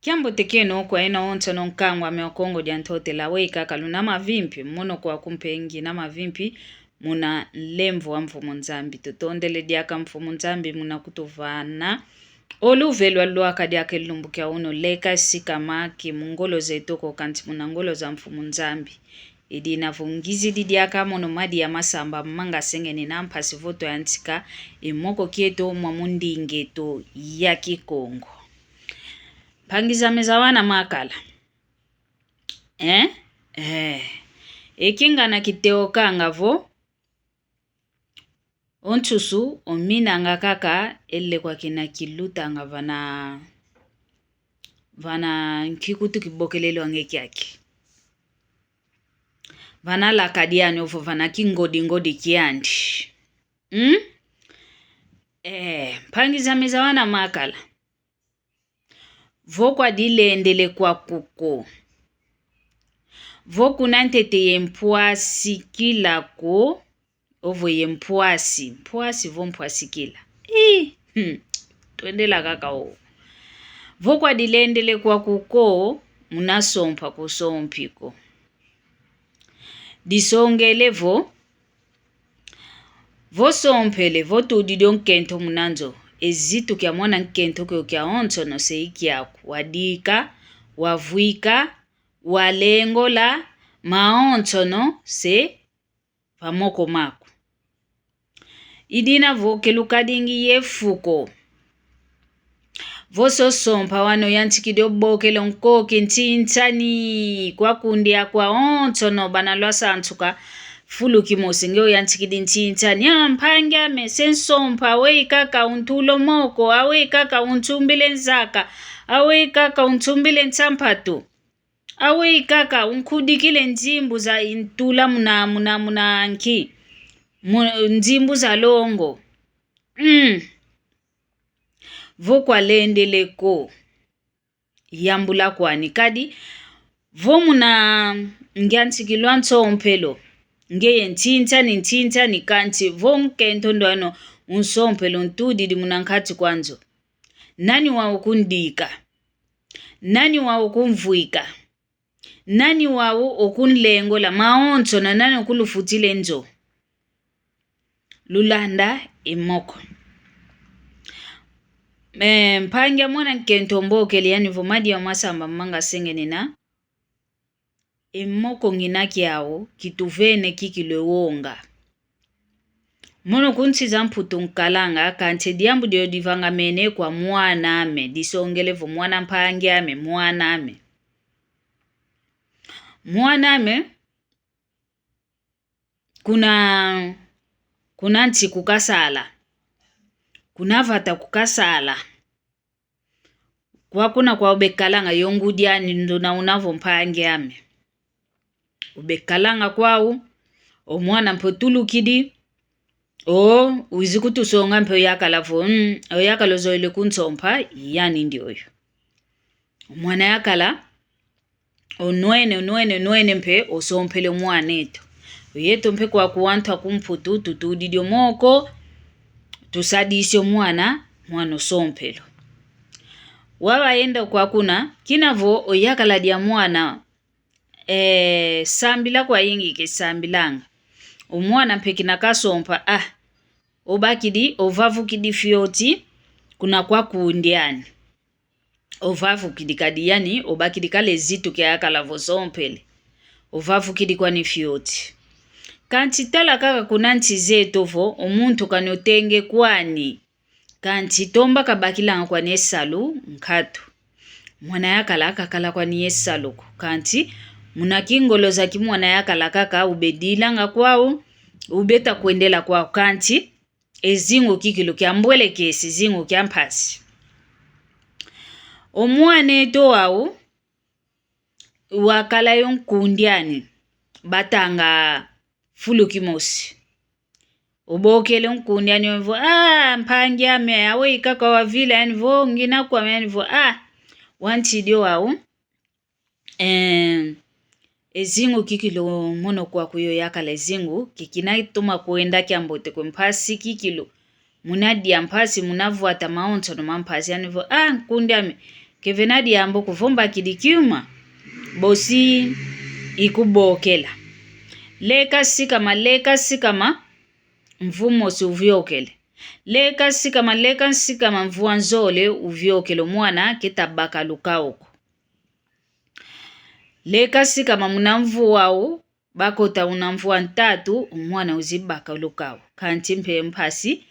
Kiambo tekeno kwa ina onto nonkangwa meokongo jantote la weka kaluna mavimpi mono kwa kumpengi na mavimpi muna lemvu wa mfumo nzambi tutondele diaka mfumo nzambi muna kutuvana olu velwa luaka diake lumbukia uno leka sikamaki mungolo zetoko kanti muna ngolo za mfumo nzambi idi na vungizi diaka mono madi ya masamba manga sengeni na mpasi voto ya ntika imoko kieto mwamundi ingeto ya Kikongo. Pangiza mezawana makala. Ekinga na kiteo kanga vo. Ontusu omina nga kaka ele kwa kina kiluta nga vana nkikutu kibokelelo angeki yaki. Vana lakadiani ofo vana ngodi kiandi. Pangiza mezawana makala. Vokwa dilendele kwa kuko. Voku nantete yempuasi kila ko. Ovo yempuasi. Mpuasi vo mpuasi kila. Tuendela kaka o. Vokwa dilendele kwa kuko. Munasompa kusompiko. Disongele vo. Vosompele. Votu didon kento munanzo. Ezitu kia mwana nkento kia onto no seiki yaku. Wadika, wavuika, walengola, maonto no se pamoko maku. Idina voke lukadingi yefuko. Voso sompa wano yantikidio boke lonkoke ntintani. Kwa kundia kwa onto no banalwasa antuka. Fulu kimosingeo yantikidi ntintani. Mpangia me sensompa. Awe kaka untulo moko. Awe kaka untumbile nzaka. Awe kaka untumbile ntampato. Awe kaka unkudikile nzimbu za intula muna anki. Nzimbu za longo. Vokwa lendele ko. Yambula kwa nikadi. Vomuna ngantikilwa ntompelo. Ngeye ntinta ni kanti vonke ntondo ano unsompelo ntudi di munankati kwanzo. Nani wa ukundika? Nani wa ukumvuika? Nani wa ukunlengo la maonto na nani ukulufutile nzo? Lulanda imoko. Mpangia mwana nkentomboke liyani vumadi ya masamba manga sengeni na imoko nginaki yao kituvene kikile wonga. Mono kunti zamputu nkalanga kanche diambu dio divanga mene kwa mwana ame. Disongelevo mwana mpangi ame mwana ame. Mwana ame kuna nchi kukasala. Kuna vata kukasala. Kwa ubekalanga yongu diani ndo na unavo mpangi ame. Ubekalanga kwao. O mwana mpotulu kidi. Uzikutu songa mpe yakala vo. Yakala zoile kunsompa. Yani ndioyo. Mwana yakala. Onwene mpe. Osompele mwana eto. Yeto mpe kwa kuwanta kumputu. Tutudidio moko. Tusadisio mwana osompelo. Wawa yenda kwa kuna. Kinavo oyakala dia mwana. Sambila kwa yingi ke sambilanga. Umwana mpe kinakasompa. Obakidi, ovavu kidi fioti. Kuna kwa kuundiani. Ovavu kidi kadiyani. Obakidi kale zitu kia yakala vosompele. Ovavu kidi kwa ni fioti. Kanti tala kaka kuna ntizeto vo. Omuntu kanotenge kwani. Kanti tomba kabakilanga kwa nesalu. Mkato. Mwana yakala kakala kwa nesalu. Kanti munakingolo zaki mwana yakala kaka ubedilanga kwao. Ubeta kuendela kwao kanti. Ezingo kikilo kia mbwele kesi zingo kia mpasi. Omwane to wao. Wakala yon kundiani. Batanga fulu kimosi. Ubokele nkundiani yonvo. Mpangi ame. Awe kaka wa vila yonvo. Ngina kwa me yonvo. Wanti dio wao. Ezingo kikilo mono kwa kuyo yakala ezingo. Kikina ituma kuenda kia mbote kwa mpasi kikilo. Munadi ya mpasi munavu ata maonto no mampasi yonvo. Nkundiami. kevenadi yambo kuvomba kidikiuma bosi ikubokela leka sikama mvumo si uvyokele leka sikama mvua nzole uvyokele mwana ketabaka lukauko leka sikama munamvuwao bakota unamvua ntatu umwana uzibaka lukao kanti mpe mpasi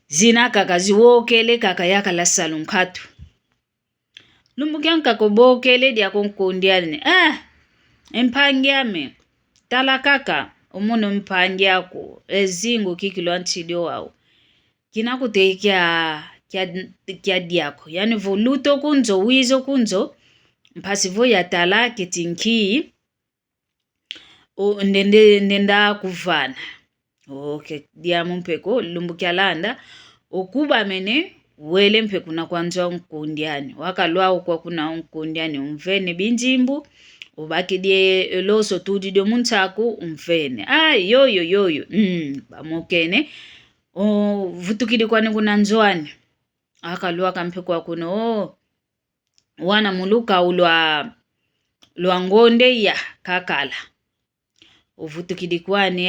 zina kaka ziwokele kaka yakala salunkatu lumbukianka kobokele dia konkondiane empangiame tala kaka umuno mpangiako ezingo kikilo antidio wao kinakutekea kya diako yani voluto kunzo wizo kunzo mpasivo ya tala ketinki ndenda kuvana okay diamu mpeko lumbukialanda okuba mene wele mpeku na kwanza nkundiani wakalwao kwa kuna nkundiani umvene binjimbu ubakidie loso tudidio muntaku umvene yoyo bamokene vutukidi kwani kuna nzoani akalwa kampeku akuno wana muluka ulwa ngonde ya kakala uvutukidi kwani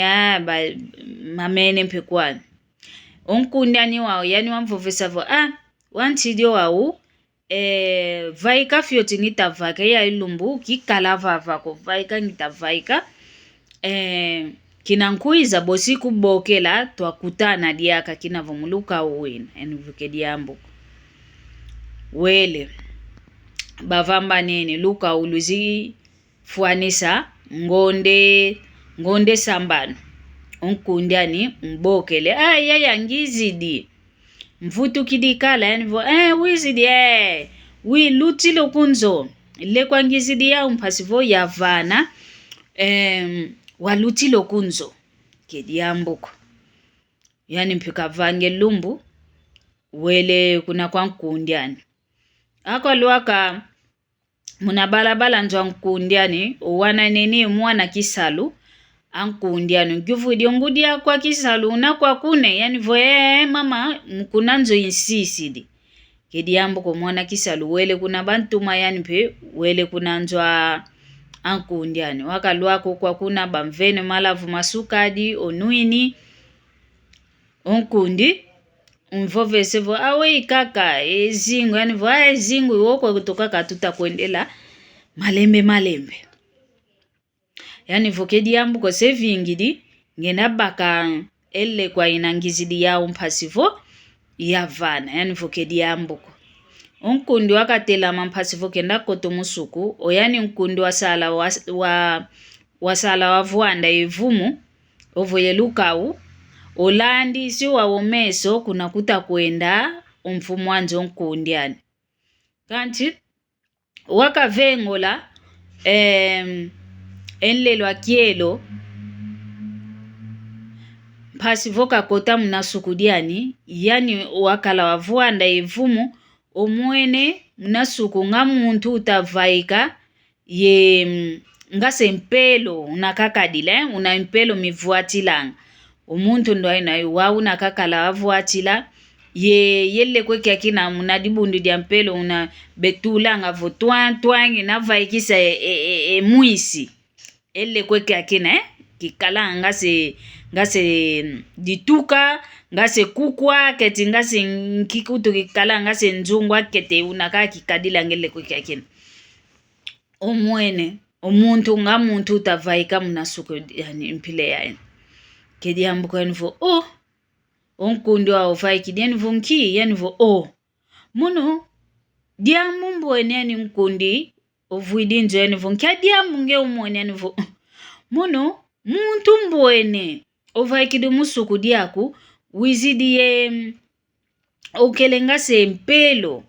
mamene mpekwani onkundiani wao yani wamvovesavo wantidio wao vaika fyoti ngitavaka ya ilumbu kikala vavako vaika ngitavaika kinankuiza bosi kubokela twakutana diaka kinavomuluka uwina enuvuke diambo wele bavamba nene luka uluzi fuanisa ngonde sambano onkundiani mbokele yaya ngizidi mvutu kidikala yani vo wizidi wi lutilo kunzo lekwa ngizidi ya mpasivo ya vana walutilo kunzo kediambuko yani mpika vange lumbu wele kuna kwa nkundiani akalwaka munabalabala nzwa nkundiani wana nene mwana kisalu ankundiani ngivudi ngudia kwa kisalu na kwa kune yani voye mama mkunanzo insisidi kediambo ko mwana kisalu wele kuna bantuma yani pe wele kunanzwa ankundiani wakalwako kwa kuna bamvene malavu masukadi onuini onkundi umvovesevo awe kaka ezingo yani voye ezingo woko kutoka katuta kuendela malembe yani vokedi yambu ko sevingidi ngena baka elle kwa inangizidi yao mpasivo yavana yani vokedi yambu ko onkundi wakatela mpasivo kenda koto musuku oyani nkundi wasala wavuanda evumu ovoye lukau olandi si wawomeso kuna kuta kwenda umfumu wanzo nkundiani kanti wakavengola enlelo akielo pasivoka kota mnasukudiani yani wakala wavuanda evumu omwene mnasuku nga muntu utavaika ye ngase mpelo unakakadile una mpelo mivuatilanga omuntu ndo aina wauna kakala wavuatila yelle kweke akina munadibundi dia mpelo una betulanga votwantwangi na vaikisa muisi elle kweke akina kikala ngase dituka ngase kukwa keti ngase nkikutu kikala ngase nzungwa kete unaka kikadila ngelle kweke akina omwene omuntu nga muntu utavaika munasuko yani mpile yae kedi ambuka nivo onkundi wa ovaiki diani vonki yani vo muno diamu mbwene yani nkundi ovuidi nzo yani vonki diamu nge umwene yani vo muno muntu mbwene ovaiki di musuku diaku wizidi ye okelenga se mpelo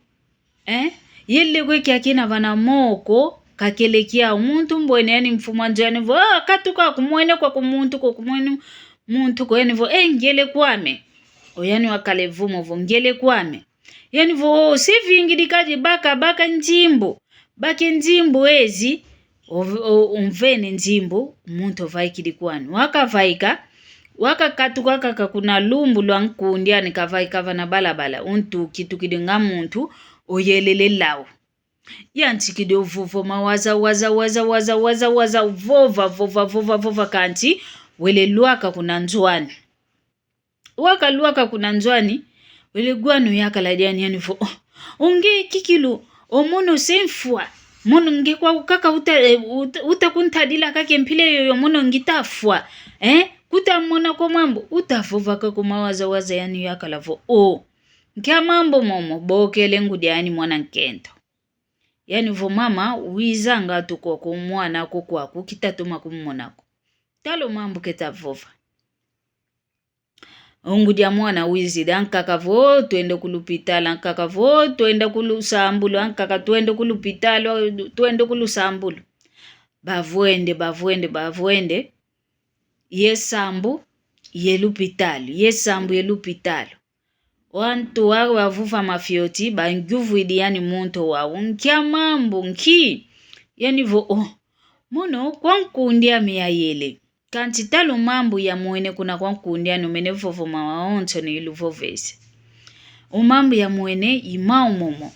yelle kweki akina vana moko kakelekia umuntu mbwene yani mfumu nzo yani vo katuka kumwene kwa kumuntu kwa kumwene muntu ko yani vo ngele kwame oyani wakalevumo vo ngele kwame yani vo sivingi dikaji baka njimbo bake njimbo ezi umvene njimbo muntu vaiki kwani wakavaika wakakatuka kaka kuna lumbu lwa nkundi yani kavaika vana balabala untu kitu kidinga muntu oyelele lawo yantikide uvuvo mawaza waza vova kanti wele luaka kuna nzwani waka kuna nzwani wele gwanu yaka la diani yanifo unge kikilu omono senfua mono nge kwa ukaka utakuntadila kake mpile yoyo mono ngitafua kuta mona kwa mambo utavova kako mawaza yani yaka lavo nkia mambo momo bokele ngudiani mwana nkento yani vo mama wizanga tuko kwa mwana kwa kitatuma kumonako talo mambo ketavova ongudia mwana wizida ankaka vo tuende kulupitala ankaka vo tuende kulusambulu ankaka tuende kulupitalo tuende kulusambulu bavuende yesambu yelupitalo wantu wawe wavuva mafioti banguvu idi yani muntu wawo nkia mambo nki yani vo mono kwa nkundia miyayele kanti talo mambo ya mwene kuna kwa nkundia numene vovo mawaonto ni iluvovese umambo ya mwene imao momo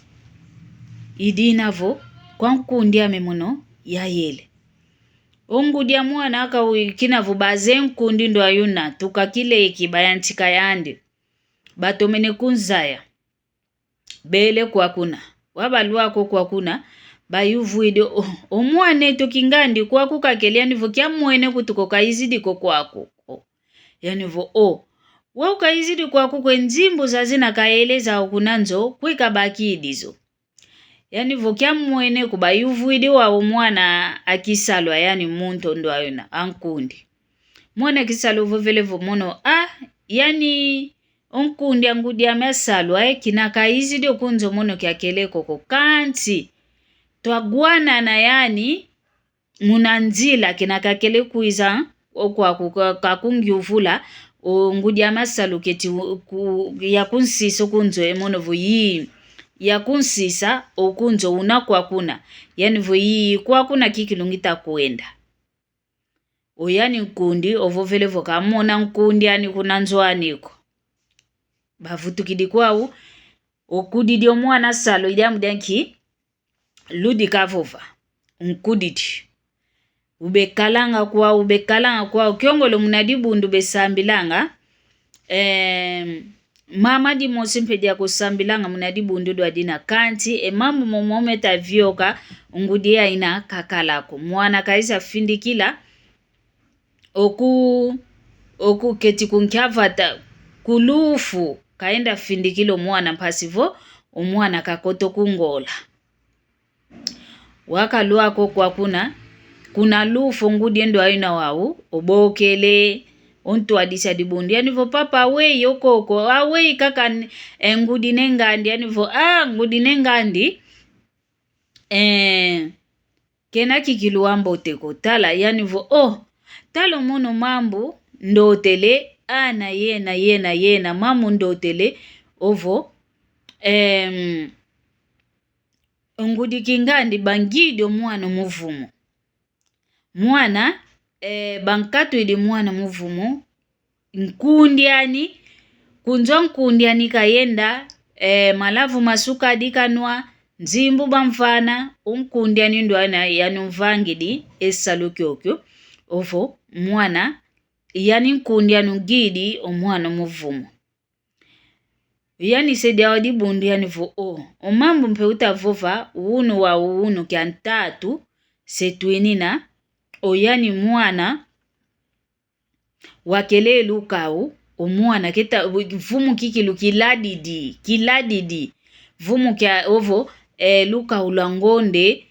idina vo kwa nkundia memono ya yele ongudia mwana aka wikina vo baze nkundi ndo ayuna tukakile ikibayantika yandi batomene kunzaya bele kwa kuna wabaluako kwa kuna bayuvuide omwane tukingandi kwa kukakelia nivo kya mwene kutuko kaizidi ko kwako yani vo wa ukaizidi kwako kwenzimbo zazina kaeleza okunanzo kwikabakidizo yani vo kya mwene kubayuvuide wa omwana akisalwa yani muntu ndo ayona ankundi mwana akisalwa vovelevo mono yani onkundi angudi amesalwa kinaka izidi okunzo mono kyakeleko ko kanti twagwana na yani munanzila kinaka kele kuiza okwa kakungyuvula ngudi amasalu keti yakunsisa okunzo emono vuyi yakunsisa okunzo unakwa kuna yani vuyi kwa kuna kikilungita kuenda oyani nkundi ovovelevo kamona nkundi ani kunanzwaniko bavutukidi kwao okudidi omwana salo idamudanki ludi kavova nkudidi ubekalanga kwao kyongolo munadibundu besambilanga mama di mosimpedia kusambilanga munadibundu do adina kanti mamu momometa vyoka ngudia ina kakalako mwana kaisa findikila oku keti kunkyavata kulufu kaenda findikilo mwana mpasivo omwana kakoto kungola wakaluako kwa kuna lufu ngudi endo aina wawu obokele ontu adisa dibundi yani vo papa we yokoko we kaka ngudi nengandi yani vo ngudi nengandi kena kikiluambo teko tala yani vo talo mono mambo ndotele na yena mamu ndotele ovo ngudi kingandi bangido mwana muvumo mwana bankatu idi mwana muvumo nkundiani kunzo nkundiani kayenda malavu masuka adikanwa nzimbu bamfana unkundiani ndo ana yanumvangidi esalukyokyo ovo mwana yani nkundiani ngidi omwana muvumo yani sedia wadi bundu yani vo omambo mpe utavova uunu wa uunu kya ntatu setwinina oyani mwana wakele lukau omwana keta vumu kikilu kiladidi vumu kya ovo lukau langonde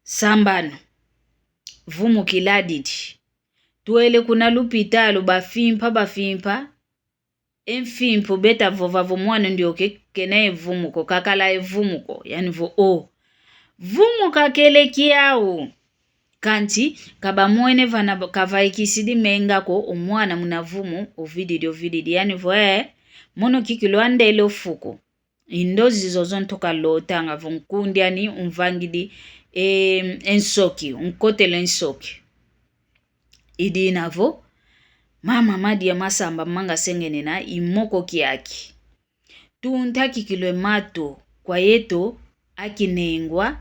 sambano vumu kiladidi tuele kuna lupitalo bafimpa enfimpo beta vova mwana ndio kene vumuko kakala evumuko yani vo vumu kakele kiao kanti kaba mwene vana kavaikisidi mengako omwana munavumu ovididi yani vo mono kikilo andele ofuko indozi zozontoka lotanga vonkundi yani umvangidi ensoki unkotele ensoki idinavo mama madi ya masamba manga sengenena imoko kiaki tuntaki kilo mato kwa yeto akinengwa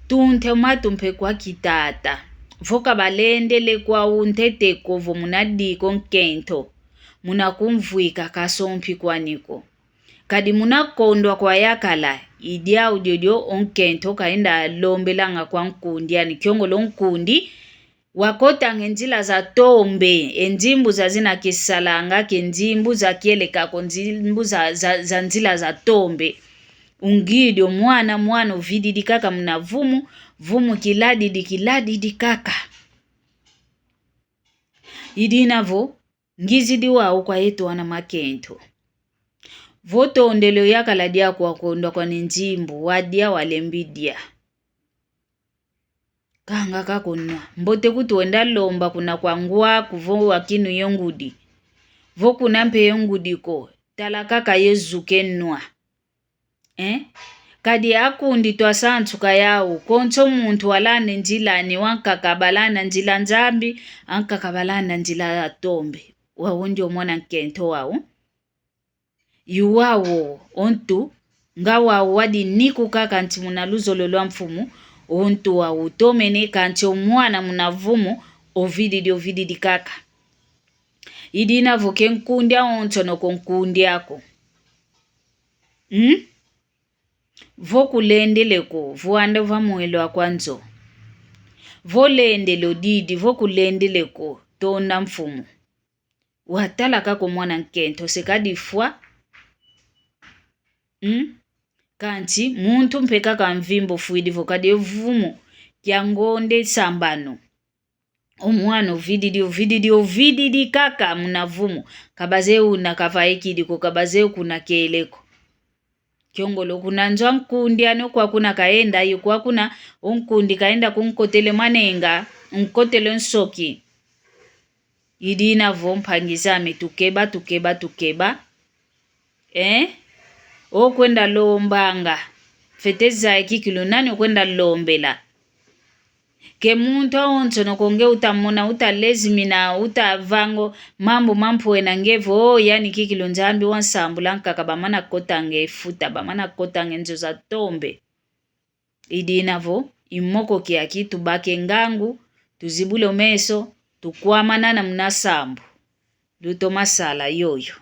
tunthe matumpe kwa kitata voka balendele kwa unteteko vo munadiko nkento munakumvwika kasompi kwaniko kadi munakondwa kwa yakala idia udiodio onkento kaenda lombelanga kwa nkundi yani kyongolo nkundi wakota ngenzila za tombe enzimbu za zina kisalanga kenzimbu za kieleka konzimbu za nzila za tombe ungidio mwana uvididi kaka vumu kiladi kaka idinavo ngizidi wao kwa yetu wana makento voto ondelo yakala dia kwa kondwa kwa nzimbu wadia walembidia kanga kakonna mbote kuti wenda lomba kuna kwangua kuvo wakinu yongudi voku nampe yongudiko talakaka yezu kenwa kadi akundi twasantsuka yawo konso muntu walane njilani wankakabalana njila nzambi ankakabalana njila tombe wawo ndio mwana nkento wawo yuwawo ontu ngawawo wadi niku kaka nti munaluzolo lwa mfumu ontu wawo tomene kanti omwana munavumu ovididi kaka idina voke nkundi aontono konkundi ako vokulendeleko vuande vamuelo akwanzo volendelo didi vokulendeleko tona mfumu watala kako mwana nkento sekadifwa kanti muntu mpeka kamvimbo fuidi vokadi vumu kyangonde sambano omwana ovididi kaka munavumu kabazeu nakavaikidiko kabazeu kuna keleko kyongolo kuna nzwa nkundi ano kwa kuna kaenda yu kwa kuna onkundi kaenda kunkotele manenga nkotele nsoki idina vompangizame tukeba okwenda lombanga feteza ikikilo nani okwenda lombela ke muntu ontono konge utamona utalezimina utavango mambo mampuena ngevo yani kikilo nzambi wansambula nkaka bamana kotange futa bamana kotange nzo za tombe idinavo imoko kiaki tubake ngangu tuzibule meso tukwamana na mnasambu luto masala yoyo